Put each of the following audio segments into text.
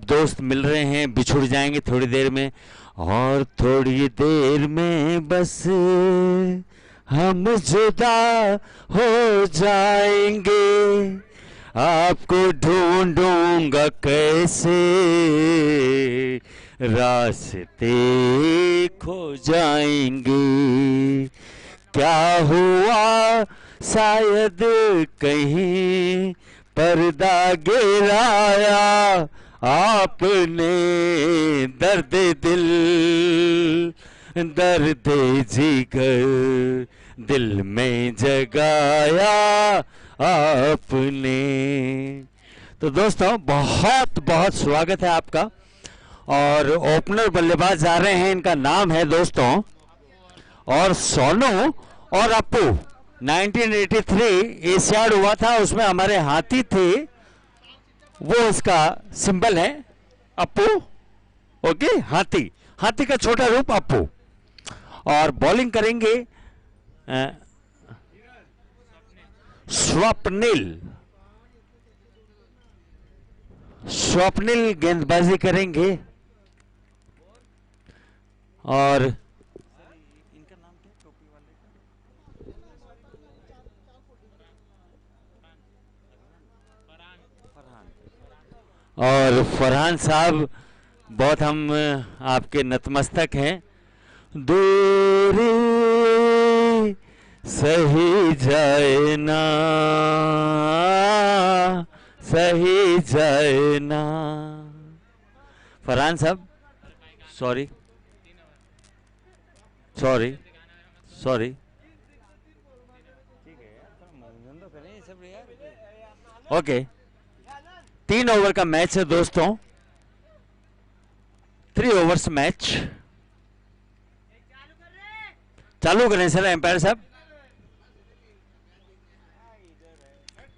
दोस्त मिल रहे हैं, बिछुड़ जाएंगे थोड़ी देर में, और थोड़ी देर में बस हम जुदा हो जाएंगे, आपको ढूंढूंगा कैसे, रास्ते खो जाएंगे। क्या हुआ शायद कहीं पर्दा गिराया आपने, दर्द दिल दर्द जिगर दिल में जगाया आपने। तो दोस्तों बहुत बहुत स्वागत है आपका। और ओपनर बल्लेबाज आ रहे हैं, इनका नाम है दोस्तों और सोनू और अप्पू। 1983 एशियाड हुआ था, उसमें हमारे हाथी थे, वो इसका सिंबल है अप्पू। ओके, हाथी, हाथी का छोटा रूप अप्पू। और बॉलिंग करेंगे स्वप्निल। स्वप्निल गेंदबाजी करेंगे। और इनका नाम क्या, टोपी वाले का? और फरहान साहब, बहुत हम आपके नतमस्तक हैं। दूरी सही जाए ना, सही जाए ना। फरहान साहब, sorry sorry sorry, okay. 3 over का मैच है दोस्तों, 3 ओवर्स मैच। चालू करें सर एम्पायर साहब।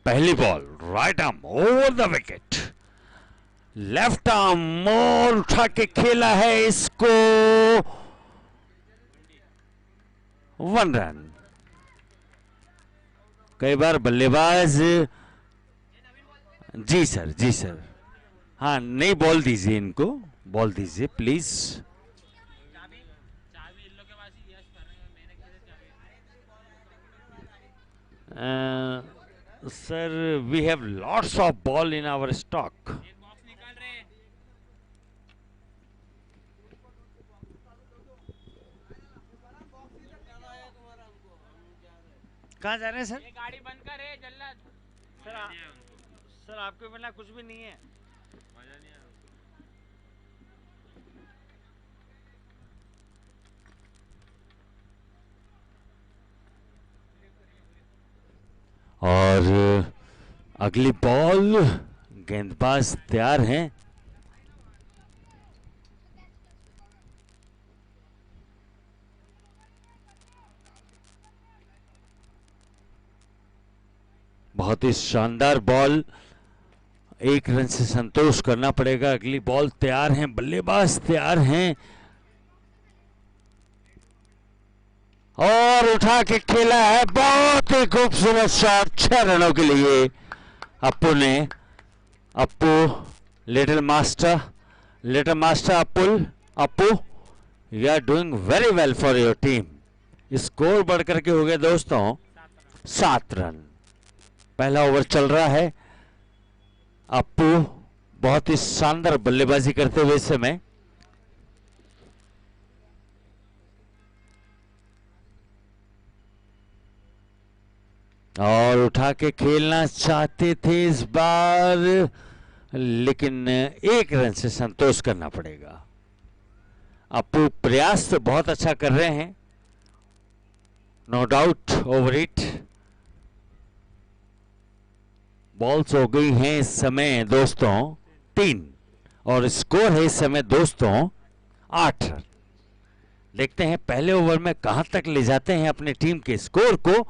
पहली ball right arm over the wicket, left arm मोर उठा के खेला है इसको, 1 रन। कई बार बल्लेबाज, जी सर जी सर, हाँ नहीं, बॉल दीजिए इनको, बॉल दीजिए please. Sir we have lots of ball in our stock. कहाँ जा रहे हैं सर? ये गाड़ी बंद कर है जल्लाद। सर आपके बिना कुछ भी नहीं है। और अगली बॉल, गेंदबाज तैयार हैं। बहुत ही शानदार बॉल, 1 रन से संतोष करना पड़ेगा। अगली बॉल तैयार हैं, बल्लेबाज तैयार हैं, और उठा के खेला है, बहुत ही खूबसूरत शॉट, 6 रनों के लिए अप्पू ने। Appu little master, little master Appu, you are doing very well for your team. Score बढ़ करके हो गए दोस्तों 7 रन। पहला ओवर चल रहा है। अप्पू बहुत ही शानदार बल्लेबाजी करते हुए इस समय। और उठा के खेलना चाहते थे इस बार, लेकिन 1 रन से संतोष करना पड़ेगा। अप्पू प्रयास तो बहुत अच्छा कर रहे हैं, no doubt over it. Balls हो गई हैं इस समय दोस्तों 3, और स्कोर है इस समय दोस्तों 8 रन। देखते हैं पहले ओवर में कहां तक ले जाते हैं अपनी टीम के स्कोर को।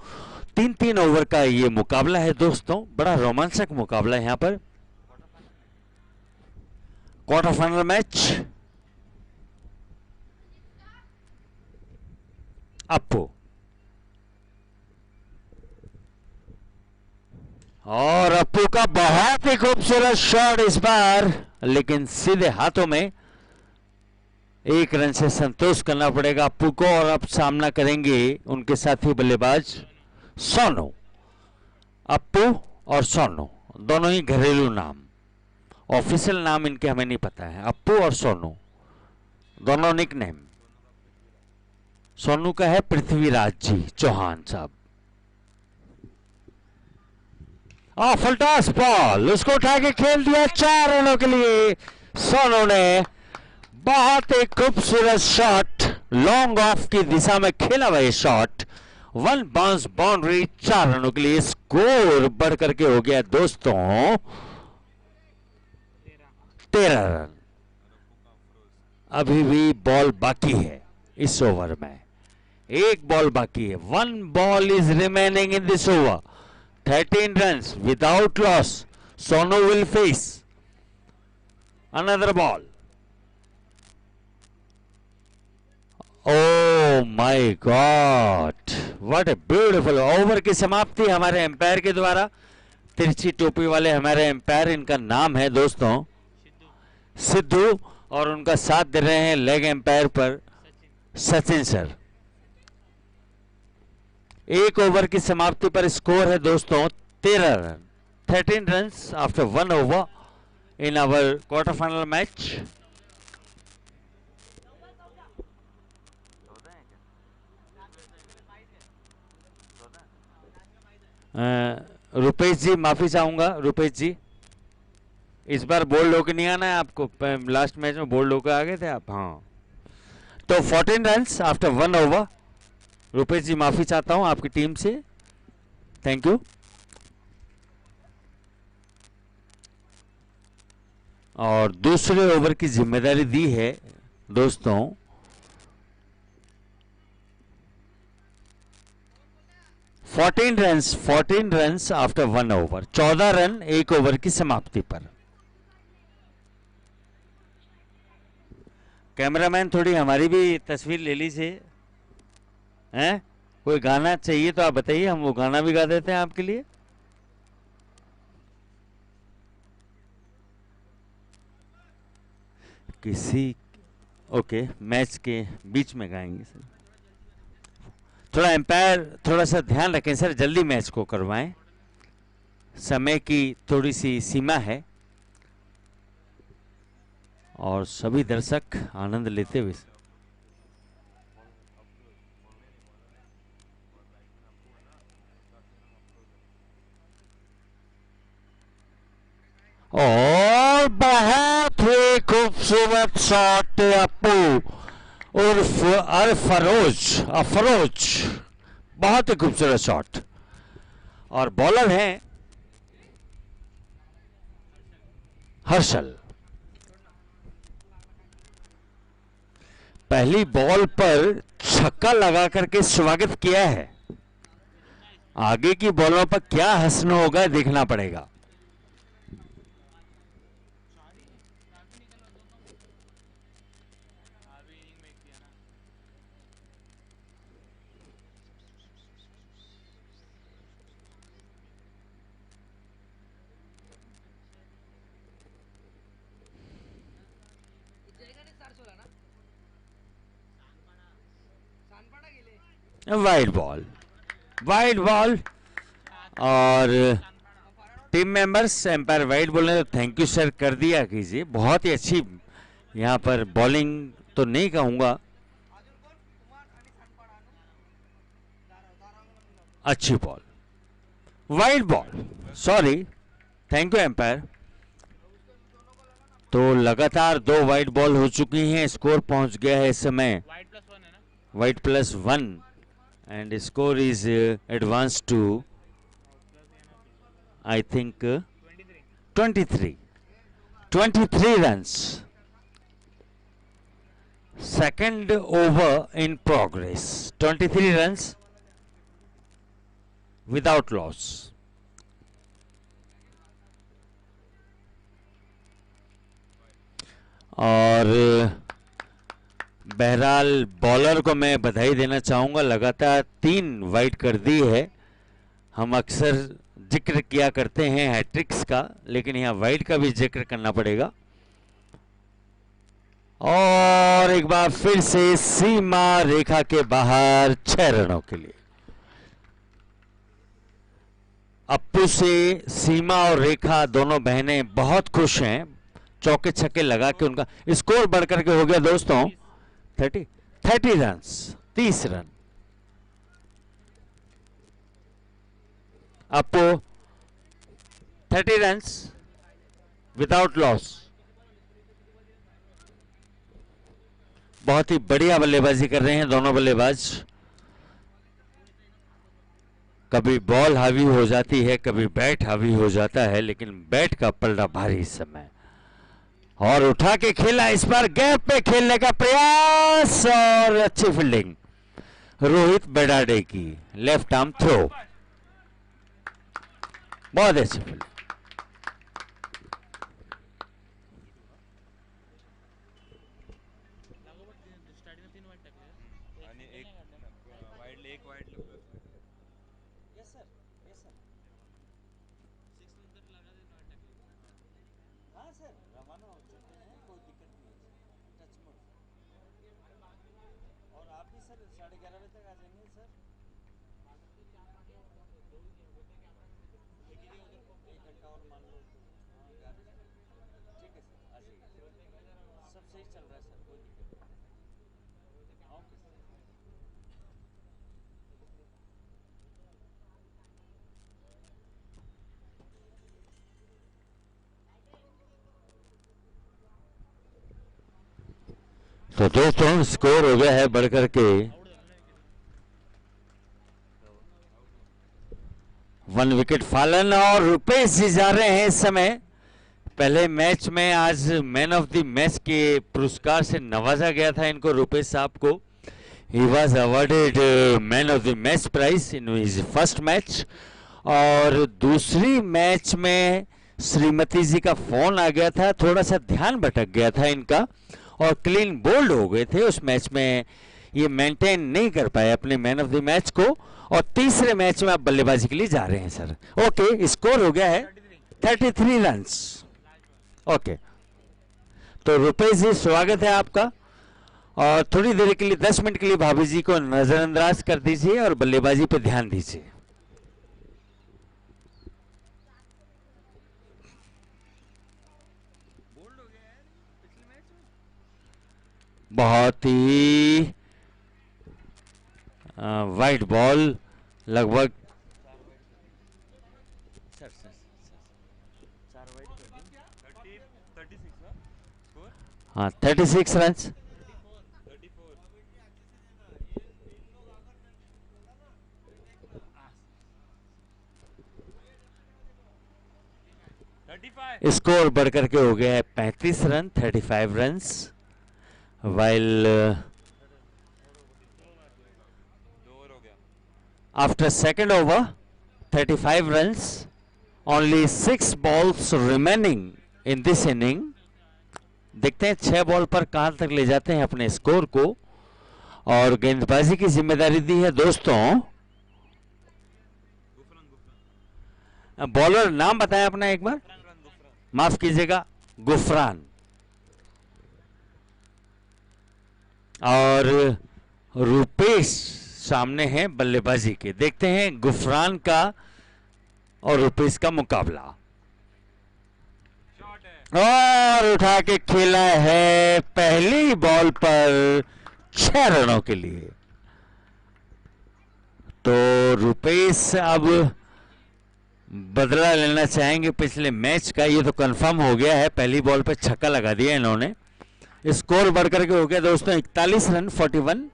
3-3 ओवर का ये मुकाबला है दोस्तों, बड़ा रोमांचक मुकाबला है यहां पर। Quarter final match. अप्पू, और अप्पू का बहुत ही खूबसूरत शॉट इस बार लेकिन सीधे हाथों में 1 रन से संतोष करना पड़ेगा अप्पू को। और अब सामना करेंगे उनके साथी बल्लेबाज सोनू। अप्पू और सोनू दोनों ही घरेलू नाम, ऑफिशियल नाम इनके हमें नहीं पता है। अप्पू और सोनू दोनों निकनेम। सोनू का है पृथ्वीराज जी चौहान साहब। फुलटॉस बॉल, उसको उठा के खेल दिया 4 रनों के लिए। सोनू ने बहुत ही खूबसूरत शॉट, लॉन्ग ऑफ की दिशा में खेला हुआ ये शॉट, 1 बाउंस बाउंड्री, 4 रनों के लिए। स्कोर बढ़ करके हो गया दोस्तों 13 रन। अभी भी बॉल बाकी है इस ओवर में, 1 बॉल बाकी है। 1 ball is remaining in this over, 13 runs without loss. Sonu will face another ball. Oh my God! What a beautiful over की समाप्ति हमारे एम्पायर के द्वारा। तिरछी टोपी वाले हमारे एम्पायर, इनका नाम है दोस्तों सिद्धू, और उनका साथ दे रहे हैं लेग एम्पायर पर सचिन सर। 1 ओवर की समाप्ति पर स्कोर है दोस्तों 13 run, 13 runs after 1 over in our quarter final match. Rupesh ji माफी चाहूंगा, रुपेश जी इस बार बोल्ड होकर नहीं आना है आपको, लास्ट मैच में बोल्ड होकर आ गए थे आप। हाँ, तो 14 runs after 1 over. Rupesh ji माफी चाहता हूं आपकी टीम से, थैंक यू। और दूसरे ओवर की जिम्मेदारी दी है दोस्तों fourteen runs after 1 over, 14 run 1 over की समाप्ति पर। कैमरामैन थोड़ी हमारी भी तस्वीर ले लीजिए, हैं? कोई गाना चाहिए तो आप बताइए, हम वो गाना भी गा देते हैं आपके लिए। किसी ओके मैच के बीच में गाएंगे सर, थोड़ा एम्पायर थोड़ा सा ध्यान रखें सर, जल्दी मैच को करवाएं, समय की थोड़ी सी सीमा है और सभी दर्शक आनंद लेते हुए। और बहुत ही खूबसूरत शॉट अप्पू उर्फ अफरोज, बहुत ही खूबसूरत शॉट। और बॉलर हैं हर्षल। पहली बॉल पर छक्का लगा करके स्वागत किया है, आगे की बॉलों पर क्या हसन होगा देखना पड़ेगा। वाइड बॉल और टीम मेंबर्स एम्पायर वाइड बोले तो थैंक यू सर कर दिया कीजिए। बहुत ही अच्छी यहाँ पर बॉलिंग तो नहीं कहूँगा, अच्छी ball, wide ball, sorry, thank you umpire. तो लगातार 2 वाइड बॉल हो चुकी हैं, स्कोर पहुंच गया है इस समय wide +1 and score is advanced to I think 23 runs. Second over in progress, 23 runs without loss. और बहरहाल बॉलर को मैं बधाई देना चाहूँगा, लगातार 3 वाइड कर दी है। हम अक्सर जिक्र किया करते हैं हैट्रिक्स का, लेकिन यहाँ वाइड का भी जिक्र करना पड़ेगा। और एक बार फिर से सीमा रेखा के बाहर 6 रनों के लिए। अप्पू से सीमा और रेखा दोनों बहनें बहुत खुश हैं, चौके छक्के लगा के उनका स्कोर बढ़कर के हो गया दोस्तों 30 run, 30 run. Appu 30 run without loss. बहुत ही बढ़िया बल्लेबाजी कर रहे हैं दोनों बल्लेबाज। कभी बॉल हावी हो जाती है, कभी बैट हावी हो जाता है, लेकिन बैट का पलड़ा भारी इस समय। और उठा के खेला, इस बार गैप पे खेलने का प्रयास और अच्छी फील्डिंग रोहित बेडाडे की, लेफ्ट आर्म थ्रो, बहुत अच्छी फील्डिंग। तो दोस्तों स्कोर हो गया है बढ़कर के 1 विकेट फॉलन और रुपेश जी जा रहे हैं इस समय। पहले मैच में आज मैन ऑफ द मैच के पुरस्कार से नवाजा गया था इनको, रुपेश साहब को। He was awarded man of the match prize in his first match. और दूसरी मैच में श्रीमती जी का फोन आ गया था, थोड़ा सा ध्यान भटक गया था इनका और क्लीन बोल्ड हो गए थे उस मैच में। ये मेंटेन नहीं कर पाए अपने मैन ऑफ द मैच को और तीसरे मैच में आप बल्लेबाजी के लिए जा रहे हैं सर। ओके, स्कोर हो गया है 33 रन्स। ओके, तो रुपेश जी स्वागत है आपका। और थोड़ी देर के लिए 10 मिनट के लिए भाभी जी को नजरअंदाज कर दीजिए और बल्लेबाजी पे ध्यान दीजिए। बहुत ही वाइड बॉल, लगभग हाँ 36 रन। स्कोर बढ़कर के हो गया है 35 run, 35 run. While after second over 35 runs, only 6 balls remaining in this inning। देखते हैं 6 बॉल पर कहां तक ले जाते हैं अपने स्कोर को। और गेंदबाजी की जिम्मेदारी दी है दोस्तों, बॉलर नाम बताएं अपना एक बार, माफ कीजिएगा, गुफरान। और रुपेश सामने हैं बल्लेबाजी के। देखते हैं गुफरान का और रुपेश का मुकाबला। और उठा के खेला है पहली बॉल पर 6 रनों के लिए। तो रुपेश अब बदला लेना चाहेंगे पिछले मैच का, ये तो कंफर्म हो गया है। पहली बॉल पे छक्का लगा दिया इन्होंने। स्कोर बढ़कर के हो गया दोस्तों 41 रन 41।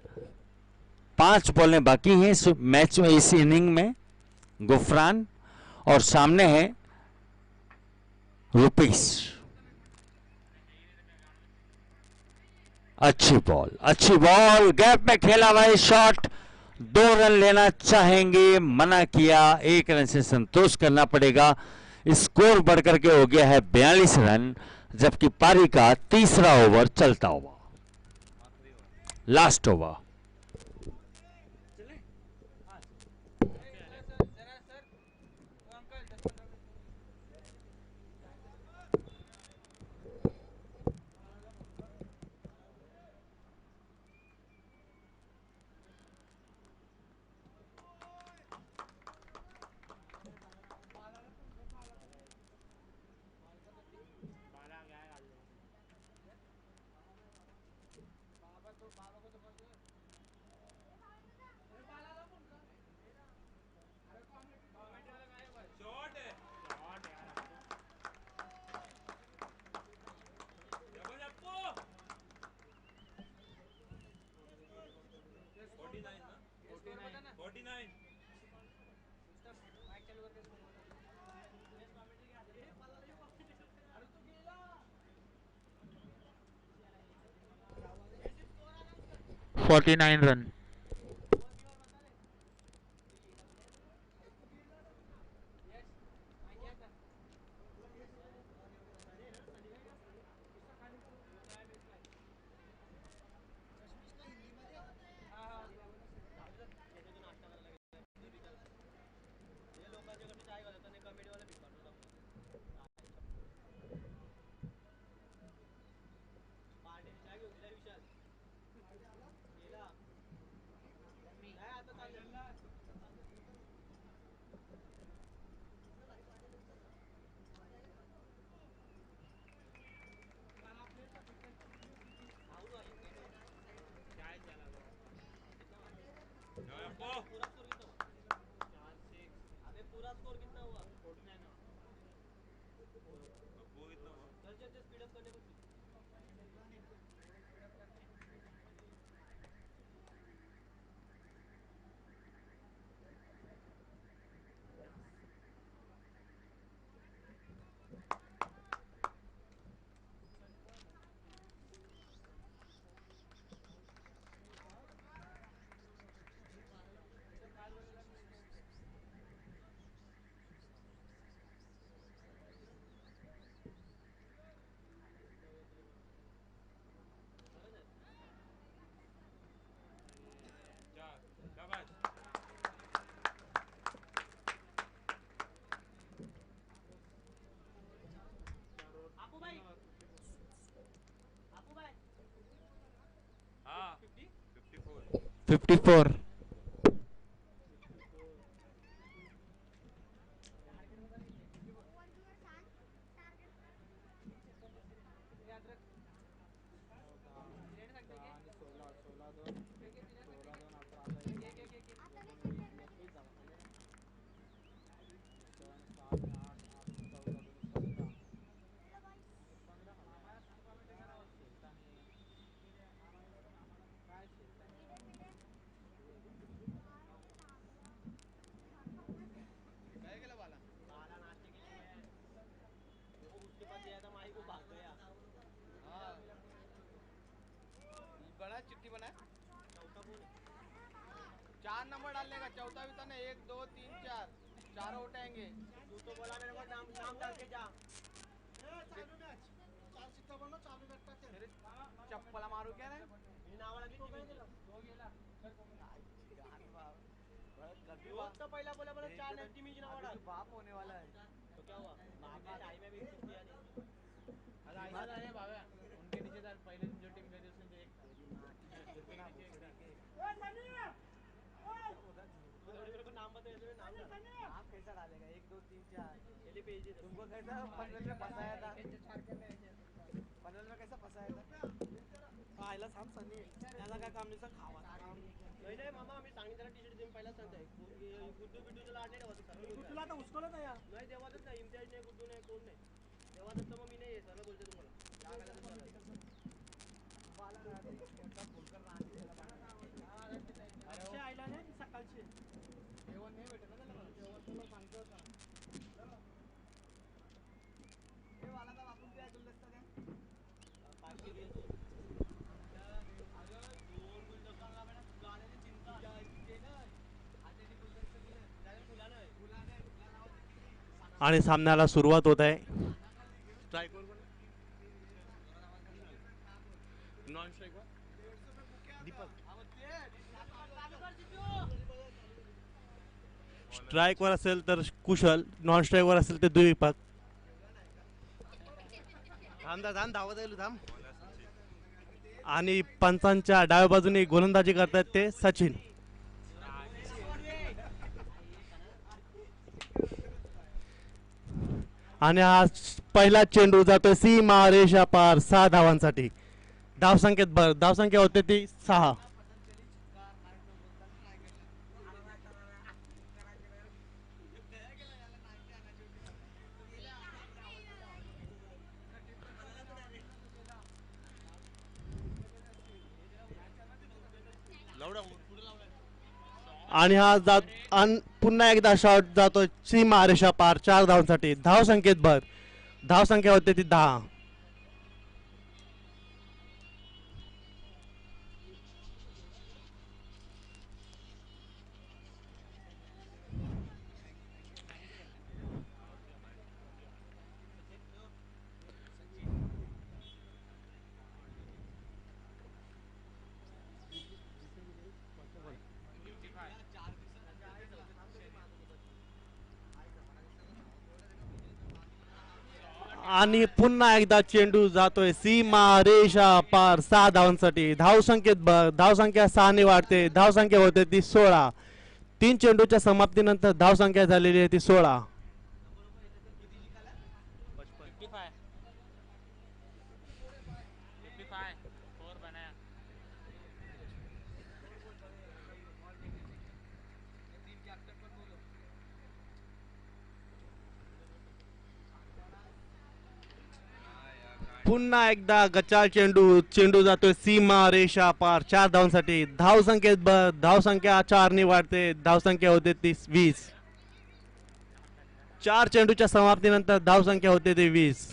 5 बॉलें बाकी हैं इस मैच में, इस इनिंग में। गुफरान और सामने है रुपेश। अच्छी बॉल गैप में खेला हुआ शॉट। 2 रन लेना चाहेंगे, मना किया, 1 रन से संतोष करना पड़ेगा। स्कोर बढ़कर के हो गया है 42 रन, जबकि पारी का तीसरा ओवर चलता हुआ, लास्ट ओवर। 49 रन. हाँ 54. बड़ा चिट्ठी बना 4 नंबर डालने का, चौथा भी तो ना 1 2 3 4 चारों उठाएंगे. तू तो बोला मेरे को नाम डाल के जा. चप्पला मारू क्या रे? तो पहला बोला 4 नंबर मी नाव डाल. बाप होने वाला है तो क्या हुआ? टाइम में भी किया नहीं. अरे बाबा उनके नीचे था पहले जो टीम गई उसने एक नाम बताइए. नाम कैसा डालेगा? 1 2 3 4 तुमको कैसा पनवेल में फंसाया था? पनवेल में कैसा फंसाया था? आयला सांग सनी त्याला काय काम नाही खावा. नाही मामा आम्ही सांगितलं टी शर्ट देऊन पहिला सांगताय गुड्डू बिड्डूचं लाड नाही ठेवायचं. गुड्डूला आता उचकवलं तर यार नाही देवातच नाही. इम्तियाज नाही, गुड्डू नाही, कोण नाही देवातच. तर मग मी नाही सरळ बोलते तुम्हाला. आयला नाही सकाळचे जेवण नाही भेटत ना त्याला. जेवण तुला सांगतो का हे वाला का वापरून काय गुलदस्ता द्या पाचशे दे तू. दोन गुलदस्ता ना गाण्याची चिंता ते ना आधी गुलदस्ता दिले त्याला फुला नाही. आणि सामन्याला सुरुवात होत आहे. Strike were non strike were Deepak. Strike वर असेल तर कुशल, नॉन स्ट्राइक वर असेल तर द्विपाक. थांब धावत येईल थांब. आणि पंचांच्या डाव्या बाजूने गोलंदाजी करतात ते सचिन. आणि हा पहिला चेंडू जातोय सीमा रेषा पार 6 धावांसाठी. धावसंख्या होते ती 6. आणि हा पुन्हा एकदा शॉट जातो सीमा रेषा पार 4 धावांसाठी. धावसंख्येत भर. धावसंख्या होते ती 10. आणि पुन्हा एकदा चेंडू जातोय सीमा रेषा पार 6 धावांसाठी. धावसंख्येत धावसंख्या 6 वाढते. धावसंख्या होते ती 16. 3 चेंडूच्या समाप्तीनंतर धावसंख्या झालेली आहे ती 16. पुन्हा एकदा गचाळ चेंडू. चेंडू जातोय सीमा रेषा पार 4 धावांसाठी. धावसंख्येत धावसंख्या 4 वाढते. धावसंख्या होते ती 20. 4 चेंडूच्या समाप्तीनंतर धावसंख्या होते ती 20.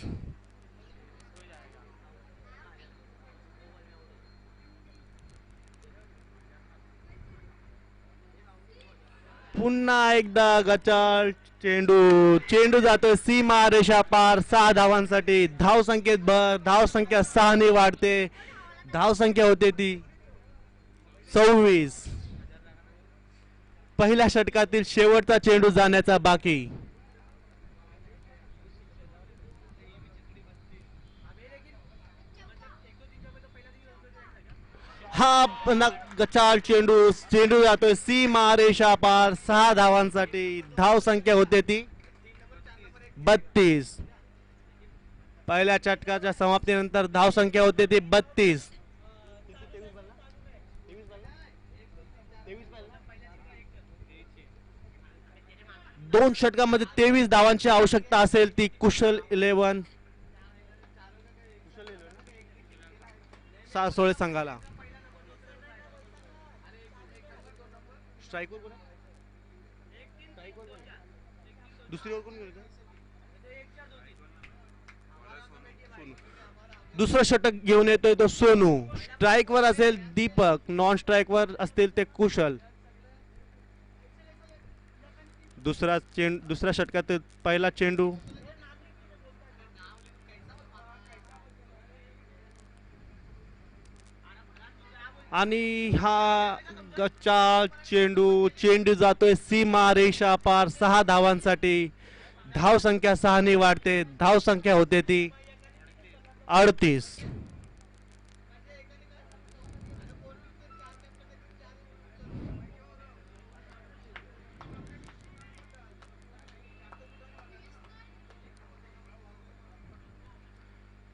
पुन्हा एकदा गचाळ चेंडू. चेंडू जातोय सीमा रेषा पार 6 धावांसाठी. धावसंख्येत धावसंख्या 6 वाढते. धावसंख्या होते ती 26. पहिल्या षटकातील शेवटचा चेंडू जाण्याचा बाकी. हा गचाळ चेंडू. चेंडू जातोय सीमा रेषा पार 6 धावांसाठी. धावसंख्या होते ती 32. पहिल्या षटकाच्या समाप्तीनंतर धावसंख्या होते ती 32. 2 षटकामध्ये 23 धावांची आवश्यकता असेल ती कुशल 11 सासोळे संघाला. स्ट्राईकवर कोण आहे? दुसरी ओव्हर कोण घेऊन येतं? दुसरं षटक घेऊन येतोय तो सोनू. स्ट्राईकवर असेल दीपक. नॉन स्ट्राईकवर असतील ते कुशल. दुसऱ्या षटकातील पहिला चेंडू. आणि हा गच्चा चेंडू. चेंडू जातोय सीमा रेषा पार 6 धावांसाठी. धावसंख्या 6 वाढते. धावसंख्या होते ती 38.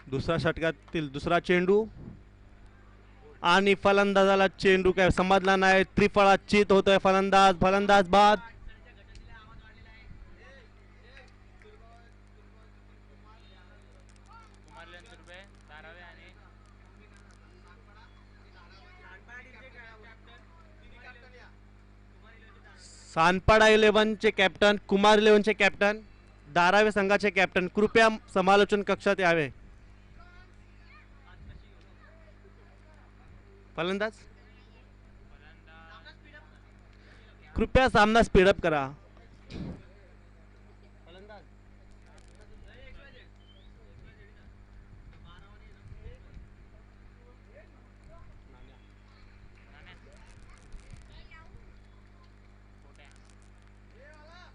दुसऱ्या षटकातील दुसरा चेंडू. आणि फलंदाजाला चेंडू काय समजला नाही. त्रिफळा चित होतोय फलंदाज. फलंदाज बाद. सानपाडा 11चे कॅप्टन, कुमार 11चे कॅप्टन, धारावे संघाचे कॅप्टन कृपया समालोचन कक्षात यावे. फलंदाज कृपया सामना स्पीडअप करा.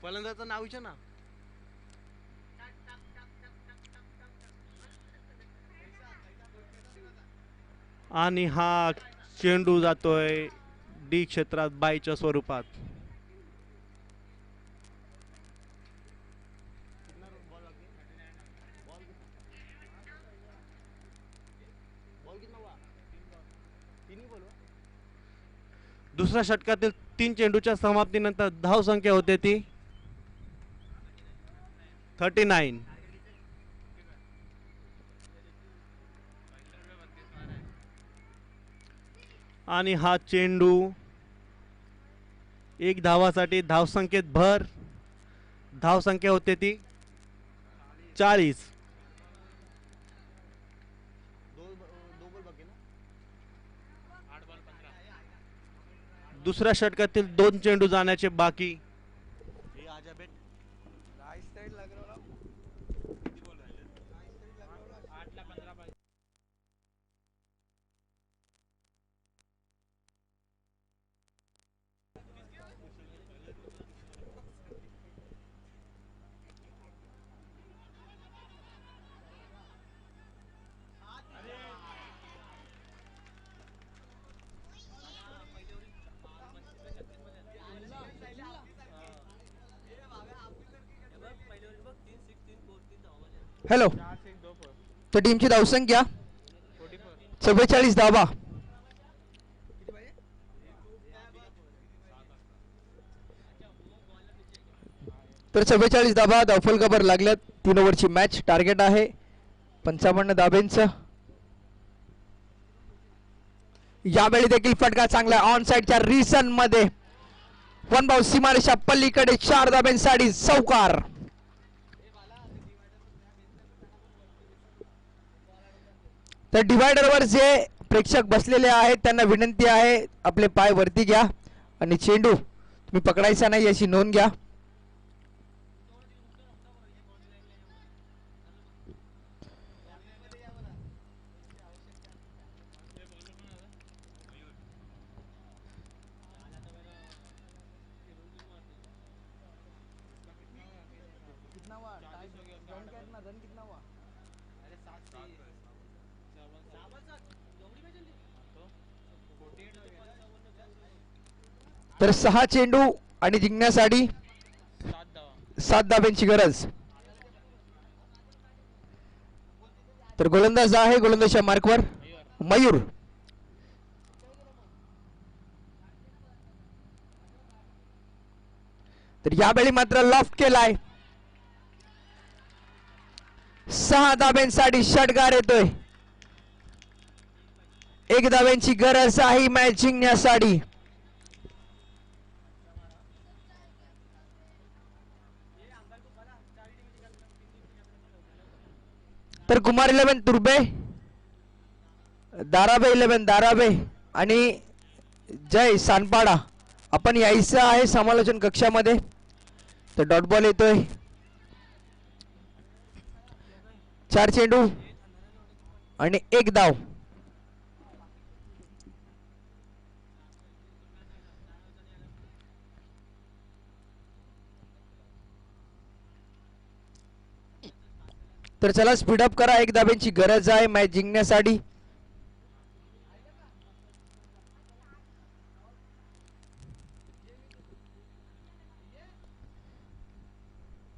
फलंदाजाचं नाव विचार ना. आणि हा चेंडू जातोय डी क्षेत्रात बाईच्या स्वरूपात. दुसऱ्या षटकातील 3 चेंडूच्या समाप्तीनंतर धावसंख्या होते ती 39. आणि हा चेंडू 1 धावासाठी. धावसंख्येत भर. धावसंख्या होते ती 40. दुसऱ्या षटकातील 2 चेंडू जाण्याचे बाकी. हॅलो, तर टीमची धावसंख्या 44 धावा. तर 44 धावा धावफलकावर लागल्यात. 3 ओव्हरची मॅच. टार्गेट आहे 55 धाब्यांचं. यावेळी देखील फटका चांगला ऑन साइडच्या रिसन मध्ये. वन बाउंस सीमारेषा पल्लीकडे 4 धाब्यांसाठी चौकार. तर डिवायडरवर जे प्रेक्षक बसलेले आहेत त्यांना विनंती आहे आपले पाय वरती घ्या आणि चेंडू तुम्ही पकडायचा नाही याची नोंद घ्या. तर 6 चेंडू आणि जिंकण्यासाठी 7 धाब्यांची गरज. तर गोलंदाज आहे गोलंदाजच्या मार्कवर मयूर. तर यावेळी मात्र लॉफ्ट केलाय. 6 धाब्यांसाठी षटकार येतोय. 1 धाब्यांची गरज आहे मॅच जिंकण्यासाठी. तर कुमार 11 तुर्बे, दाराबे 11 दाराबे आणि जय सानपाडा आपण यायचं आहे समालोचन कक्षामध्ये. तर डॉट बॉल येतोय. 4 चेंडू आणि 1 धाव. तर चला स्पीडअप करा. 1 धाब्यांची गरज आहे मॅच जिंकण्यासाठी.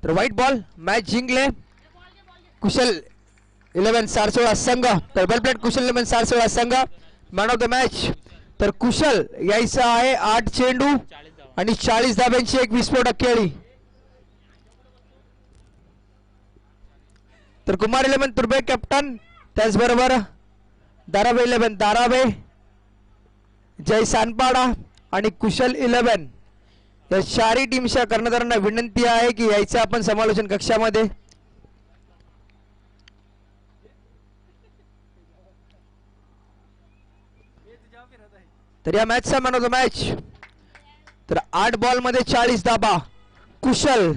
तर व्हाईट बॉल मॅच जिंकले कुशल 11 सारसोळा संघ. तर वेल प्लेड कुशल 11 सारसोळा संघ मॅन ऑफ द मॅच. तर कुशल यायचं आहे 8 चेंडू आणि 40 धाब्यांची एक विस्फोटक खेळी. तर कुमार 11 तुर्बे कॅप्टन, त्याचबरोबर दाराबे 11 दाराबे, जय सानपाडा आणि कुशल 11 या 4 टीमच्या कर्णधारांना विनंती आहे की यायचं आपण समालोचन कक्षामध्ये. तर या मॅचचा मॅन ऑफ द मॅच. तर 8 बॉल मध्ये 40 धाबा कुशल.